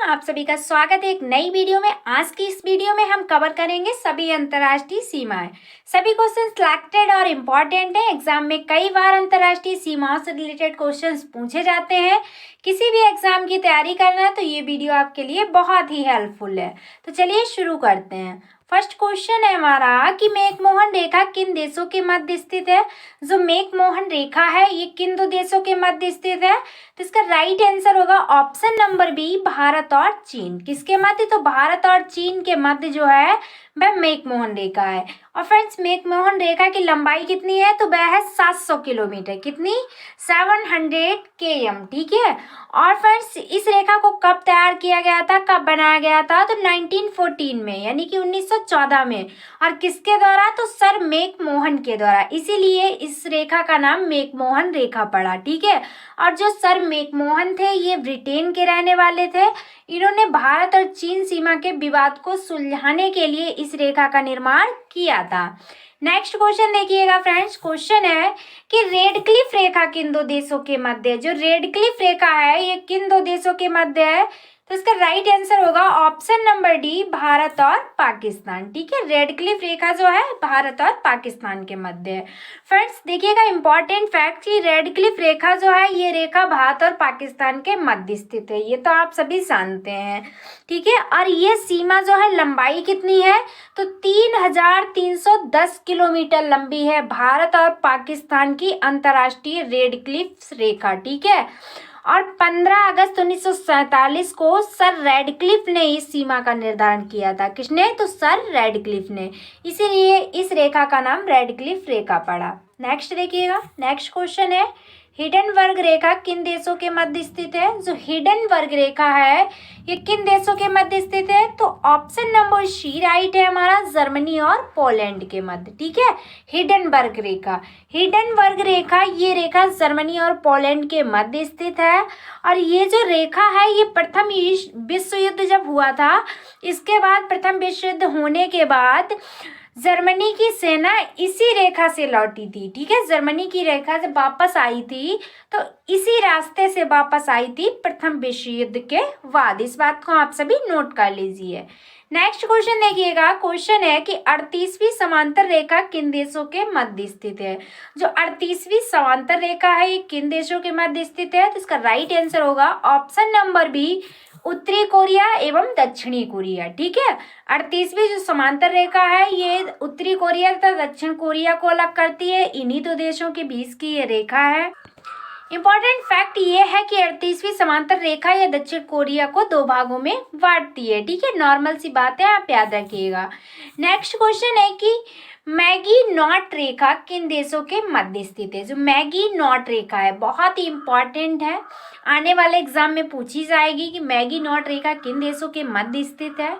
आप सभी का स्वागत है एक नई वीडियो में। आज की इस वीडियो में हम कवर करेंगे सभी अंतर्राष्ट्रीय सीमाएं। सभी क्वेश्चन सिलेक्टेड और इम्पोर्टेंट है। एग्जाम में कई बार अंतर्राष्ट्रीय सीमाओं से रिलेटेड क्वेश्चंस पूछे जाते हैं। किसी भी एग्जाम की तैयारी करना है तो ये वीडियो आपके लिए बहुत ही हेल्पफुल है। तो चलिए शुरू करते हैं। फर्स्ट क्वेश्चन है हमारा कि मैकमोहन रेखा किन देशों के मध्य स्थित है। जो मैकमोहन रेखा है ये किन दो देशों के मध्य स्थित है? तो इसका राइट आंसर होगा ऑप्शन नंबर बी, भारत और चीन। किसके मध्य? तो भारत और चीन के मध्य जो है वह मैकमोहन रेखा है। और फ्रेंड्स मैकमोहन रेखा की लंबाई कितनी है? तो वह है 700 किलोमीटर। कितनी? 700 km। ठीक है। और फ्रेंड्स इस रेखा को कब तैयार किया गया था, कब बनाया गया था? तो 1914 में, यानी कि 1914 में। और किसके द्वारा? तो सर मैकमोहन के द्वारा। इसीलिए इस रेखा का नाम मैकमोहन रेखा पड़ा। ठीक है। और जो सर मैकमोहन थे ये ब्रिटेन के रहने वाले थे। इन्होंने भारत और चीन सीमा के विवाद को सुलझाने के लिए इस रेखा का निर्माण किया था। नेक्स्ट क्वेश्चन देखिएगा फ्रेंड्स। क्वेश्चन है कि रेड क्लिफ रेखा किन दो देशों के मध्य है। जो रेड क्लिफ रेखा है ये किन दो देशों के मध्य है? तो इसका राइट आंसर होगा ऑप्शन नंबर डी, भारत और पाकिस्तान। ठीक है। रेड क्लिफ रेखा जो है भारत और पाकिस्तान के मध्य है। फ्रेंड्स देखिएगा इंपॉर्टेंट फैक्ट कि रेड क्लिफ रेखा जो है ये रेखा भारत और पाकिस्तान के मध्य स्थित है। ये तो आप सभी जानते हैं। ठीक है। और ये सीमा जो है लंबाई कितनी है? तो 3310 किलोमीटर लंबी है भारत और पाकिस्तान की अंतर्राष्ट्रीय रेड क्लिफ रेखा। ठीक है। और 15 अगस्त 1947 को सर रेडक्लिफ ने इस सीमा का निर्धारण किया था। किसने? तो सर रेडक्लिफ ने। इसीलिए इस रेखा का नाम रेडक्लिफ रेखा पड़ा। नेक्स्ट देखिएगा। नेक्स्ट क्वेश्चन है हिडन वर्ग रेखा किन देशों के मध्य स्थित है। जो हिडन वर्ग रेखा है ये किन देशों के मध्य स्थित है? तो ऑप्शन नंबर सी राइट है हमारा, जर्मनी और पोलैंड के मध्य। ठीक है। हिडन वर्ग रेखा, हिडन वर्ग रेखा ये रेखा जर्मनी और पोलैंड के मध्य स्थित है। और ये जो रेखा है ये प्रथम विश्व युद्ध जब हुआ था, इसके बाद प्रथम विश्व युद्ध होने के बाद जर्मनी की सेना इसी रेखा से लौटी थी। ठीक है। जर्मनी की रेखा जब वापस आई थी तो इसी रास्ते से वापस आई थी प्रथम विश्व युद्ध के बाद। इस बात को आप सभी नोट कर लीजिए। नेक्स्ट क्वेश्चन देखिएगा। क्वेश्चन है कि 38वीं समांतर रेखा किन देशों के मध्य स्थित है। जो 38वीं समांतर रेखा है ये किन देशों के मध्य स्थित है? तो इसका राइट आंसर होगा ऑप्शन नंबर बी, उत्तरी कोरिया एवं दक्षिणी कोरिया। ठीक है। 38वीं जो समांतर रेखा है ये उत्तरी कोरिया तथा दक्षिण कोरिया को अलग करती है। इन्हीं दो देशों के बीच की ये रेखा है। इंपॉर्टेंट फैक्ट ये है कि 38वीं समांतर रेखा या दक्षिण कोरिया को दो भागों में बांटती है। ठीक है। नॉर्मल सी बात है, आप याद रखिएगा। नेक्स्ट क्वेश्चन है कि मैगी नॉट रेखा किन देशों के मध्य स्थित है। जो मैगी नॉट रेखा है बहुत ही इंपॉर्टेंट है, आने वाले एग्जाम में पूछी जाएगी कि मैगी नॉट रेखा किन देशों के मध्य स्थित है।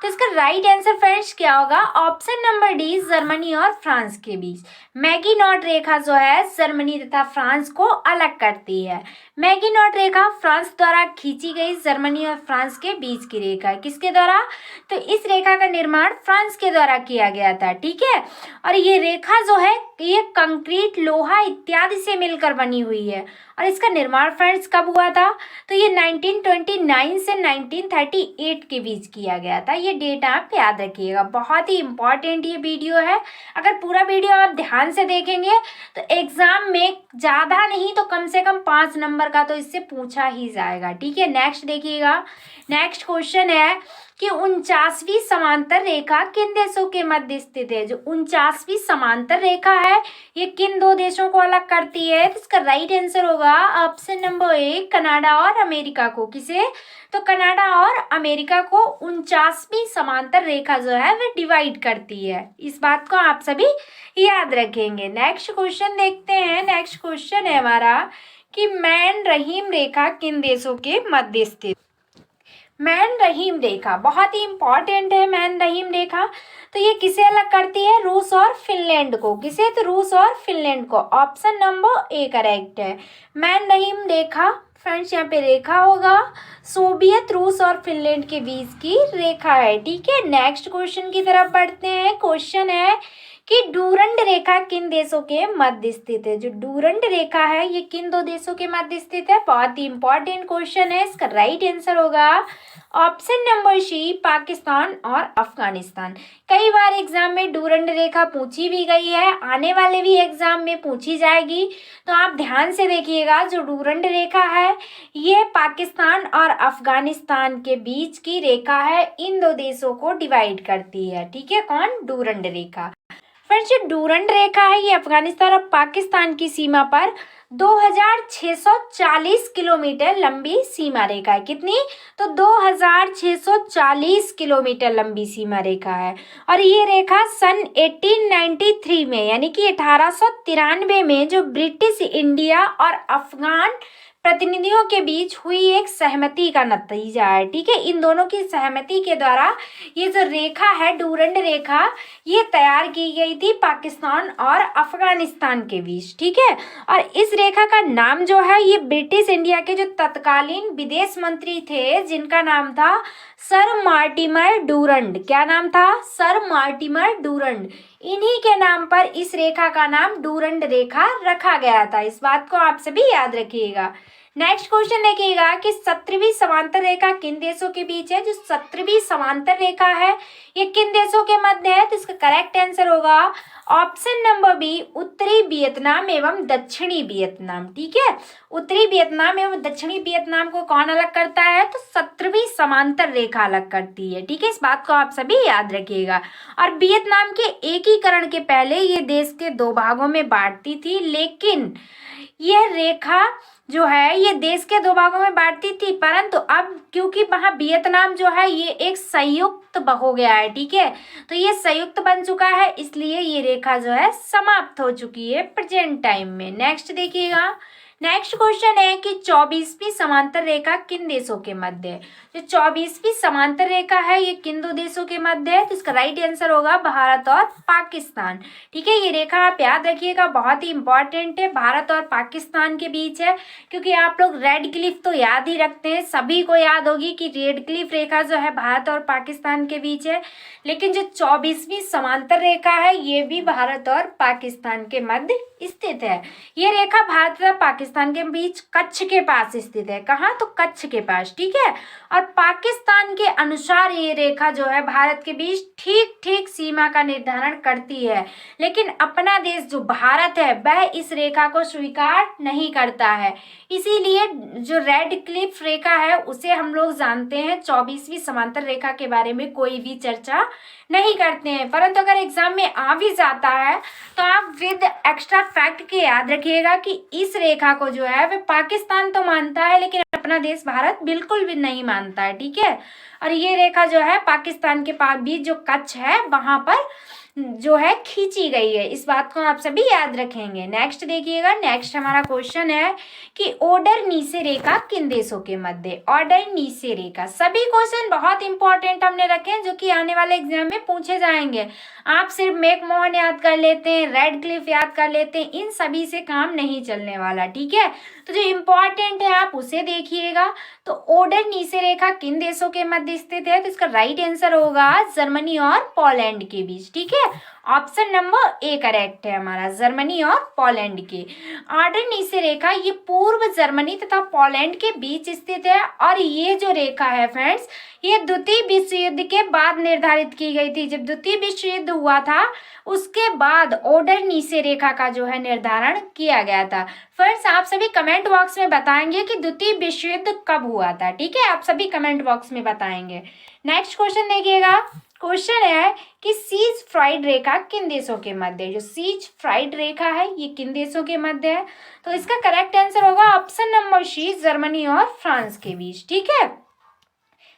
तो इसका राइट आंसर फ्रेंड्स क्या होगा? ऑप्शन नंबर डी, जर्मनी और फ्रांस के बीच। मैगी नॉट रेखा जो है जर्मनी तथा फ्रांस को अलग करती है। मैगी नॉट रेखा फ्रांस द्वारा खींची गई जर्मनी और फ्रांस के बीच की रेखा है। किसके द्वारा? तो इस रेखा का निर्माण फ्रांस के द्वारा किया गया था। ठीक है। और ये रेखा जो है ये कंक्रीट, लोहा इत्यादि से मिलकर बनी हुई है। और इसका निर्माण फ्रेंड्स कब हुआ था? तो ये 1929 से 1938 के बीच किया गया था। ये डेट आप याद रखिएगा, बहुत ही इंपॉर्टेंट ये वीडियो है। अगर पूरा वीडियो आप ध्यान से देखेंगे तो एग्जाम में ज़्यादा नहीं तो कम से कम 5 नंबर का तो इससे पूछा ही जाएगा। ठीक है। नेक्स्ट देखिएगा। नेक्स्ट क्वेश्चन है कि 49वीं समांतर रेखा किन देशों के मध्य स्थित है। जो 49वीं समांतर रेखा है ये किन दो देशों को अलग करती है? तो इसका राइट आंसर होगा ऑप्शन नंबर ए, कनाडा और अमेरिका को। किसे? तो कनाडा और अमेरिका को 49वीं समांतर रेखा जो है वह डिवाइड करती है। इस बात को आप सभी याद रखेंगे। नेक्स्ट क्वेश्चन देखते हैं। नेक्स्ट क्वेश्चन है हमारा कि मैन रहीम रेखा किन देशों के मध्य स्थित। मैन रहीम रेखा बहुत ही इंपॉर्टेंट है। मैन रहीम रेखा तो ये किसे अलग करती है? रूस और फिनलैंड को। किसे? तो रूस और फिनलैंड को। ऑप्शन नंबर ए करेक्ट है। मैन रहीम रेखा फ्रेंड्स यहाँ पे रेखा होगा सोवियत रूस और फिनलैंड के बीच की रेखा है। ठीक है। नेक्स्ट क्वेश्चन की तरफ बढ़ते हैं। क्वेश्चन है कि डूरंड रेखा किन देशों के मध्य स्थित है। जो डूरंड रेखा है ये किन दो देशों के मध्य स्थित है, बहुत ही इंपॉर्टेंट क्वेश्चन है। इसका राइट आंसर होगा ऑप्शन नंबर सी, पाकिस्तान और अफगानिस्तान। कई बार एग्जाम में डूरंड रेखा पूछी भी गई है, आने वाले भी एग्जाम में पूछी जाएगी, तो आप ध्यान से देखिएगा। जो डूरंड रेखा है ये पाकिस्तान और अफगानिस्तान के बीच की रेखा है, इन दो देशों को डिवाइड करती है। ठीक है, कौन, डूरंड रेखा। फ्रेंड्स, जो डूरंड रेखा है ये अफगानिस्तान और पाकिस्तान की सीमा पर 2640 किलोमीटर लंबी सीमा रेखा है। कितनी, तो 2640 किलोमीटर लंबी सीमा रेखा है। और ये रेखा सन 1893 में यानी कि 1893 में जो ब्रिटिश इंडिया और अफगान प्रतिनिधियों के बीच हुई एक सहमति का नतीजा है। ठीक है, इन दोनों की सहमति के द्वारा ये जो रेखा है डूरंड रेखा ये तैयार की गई थी पाकिस्तान और अफगानिस्तान के बीच। ठीक है, और इस रेखा का नाम जो है ये ब्रिटिश इंडिया के जो तत्कालीन विदेश मंत्री थे जिनका नाम था सर मार्टिमर डूरंड। क्या नाम था, सर मार्टिमर डूरंड। इन्हीं के नाम पर इस रेखा का नाम डूरंड रेखा रखा गया था। इस बात को आप सभी याद रखिएगा। नेक्स्ट क्वेश्चन देखिएगा कि 17वीं समांतर रेखा किन देशों के बीच है। जो 17वीं समांतर रेखा है ये किन देशों के मध्य है, तो इसका करेक्ट आंसर होगा ऑप्शन नंबर बी, उत्तरी वियतनाम एवं दक्षिणी वियतनाम। ठीक है, उत्तरी वियतनाम एवं दक्षिणी वियतनाम को कौन अलग करता है, तो 17वीं समांतर रेखा अलग करती है। ठीक है, इस बात को आप सभी याद रखिएगा। और वियतनाम के एकीकरण के पहले ये देश के दो भागों में बांटती थी, लेकिन यह रेखा जो है ये देश के दो भागों में बांटती थी, परंतु अब क्योंकि वहाँ वियतनाम जो है ये एक संयुक्त हो गया है। ठीक है, तो ये संयुक्त बन चुका है, इसलिए ये रेखा जो है समाप्त हो चुकी है प्रेजेंट टाइम में। नेक्स्ट देखिएगा, नेक्स्ट क्वेश्चन है कि 24वीं समांतर रेखा किन देशों के मध्य है। जो 24वीं समांतर रेखा है ये किन दो देशों के मध्य है, तो इसका राइट आंसर होगा भारत और पाकिस्तान। ठीक है, ये रेखा आप याद रखिएगा, बहुत ही इंपॉर्टेंट है, भारत और पाकिस्तान के बीच है। क्योंकि आप लोग रेड क्लिफ तो याद ही रखते हैं, सभी को याद होगी कि रेड क्लिफ रेखा जो है भारत और पाकिस्तान के बीच है, लेकिन जो 24वीं समांतर रेखा है ये भी भारत और पाकिस्तान के मध्य स्थित है। ये रेखा भारत और पाकिस्तान के बीच कच्छ के पास स्थित है। कहाँ, तो कच्छ के पास। ठीक है, और पाकिस्तान के अनुसार ये रेखा जो है भारत के बीच ठीक ठीक सीमा का निर्धारण करती है, लेकिन अपना देश जो भारत है वह इस रेखा को स्वीकार नहीं करता है। इसीलिए जो रेड क्लिफ रेखा है उसे हम लोग जानते हैं, 24वीं समांतर रेखा के बारे में कोई भी चर्चा नहीं करते हैं। परंतु अगर एग्जाम में आ भी जाता है तो आप विद एक्स्ट्रा फैक्ट के याद रखिएगा कि इस रेखा को जो है वह पाकिस्तान तो मानता है, लेकिन अपना देश भारत बिल्कुल भी नहीं मानता है। ठीक है, और ये रेखा जो है पाकिस्तान के पास भी जो कच्छ है वहां पर जो है खींची गई है। इस बात को आप सभी याद रखेंगे। नेक्स्ट देखिएगा, नेक्स्ट हमारा क्वेश्चन है कि ओडर नीसे रेखा किन देशों के मध्य। ऑर्डर नीसे रेखा, सभी क्वेश्चन बहुत इंपॉर्टेंट हमने रखे हैं जो कि आने वाले एग्जाम में पूछे जाएंगे। आप सिर्फ मैकमोहन याद कर लेते हैं, रेड क्लिफ याद कर लेते हैं, इन सभी से काम नहीं चलने वाला। ठीक है, तो जो इम्पोर्टेंट है आप उसे देखिएगा। तो ओडर नीसे रेखा किन देशों के मध्य स्थित है, तो इसका राइट आंसर होगा जर्मनी और पोलैंड के बीच। ठीक है, ऑप्शन नंबर ए करेक्ट है हमारा, जर्मनी और पोलैंड के। ऑर्डर नीसे रेखा ये पूर्व जर्मनी तथा पोलैंड के बीच स्थित है, और ये जो रेखा है फ्रेंड्स ये द्वितीय विश्व युद्ध के बाद निर्धारित की गई थी। जब द्वितीय विश्व युद्ध हुआ था उसके बाद ओडर नीसे रेखा का जो है निर्धारण किया गया था। फ्रेंड्स, आप सभी कमेंट बॉक्स में बताएंगे कि द्वितीय विश्व युद्ध कब हुआ था। ठीक है, आप सभी कमेंट बॉक्स में बताएंगे। नेक्स्ट क्वेश्चन देखिएगा, क्वेश्चन है कि सीज फ्राइड रेखा किन देशों के मध्य है। जो सीज फ्राइड रेखा है ये किन देशों के मध्य है, तो इसका करेक्ट आंसर होगा ऑप्शन नंबर सी, जर्मनी और फ्रांस के बीच। ठीक है,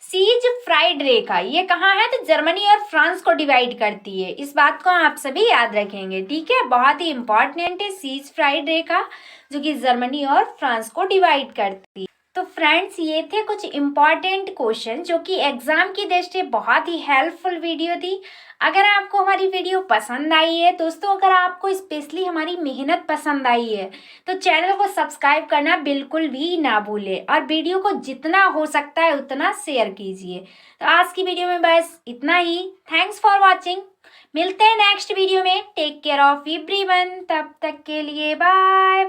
सीज फ्राइड रेखा ये कहाँ है, तो जर्मनी और फ्रांस को डिवाइड करती है। इस बात को आप सभी याद रखेंगे। ठीक है, बहुत ही इंपॉर्टेंट है सीज फ्राइड रेखा जो कि जर्मनी और फ्रांस को डिवाइड करती है। तो फ्रेंड्स, ये थे कुछ इम्पॉर्टेंट क्वेश्चन जो कि एग्जाम की दृष्टि बहुत ही हेल्पफुल वीडियो थी। अगर आपको हमारी वीडियो पसंद आई है दोस्तों, अगर आपको स्पेशली हमारी मेहनत पसंद आई है तो चैनल को सब्सक्राइब करना बिल्कुल भी ना भूलें, और वीडियो को जितना हो सकता है उतना शेयर कीजिए। तो आज की वीडियो में बस इतना ही। Thanks for watching. मिलते हैं नेक्स्ट वीडियो में। टेक केयर ऑफ एवरीवन, तब तक के लिए बाय।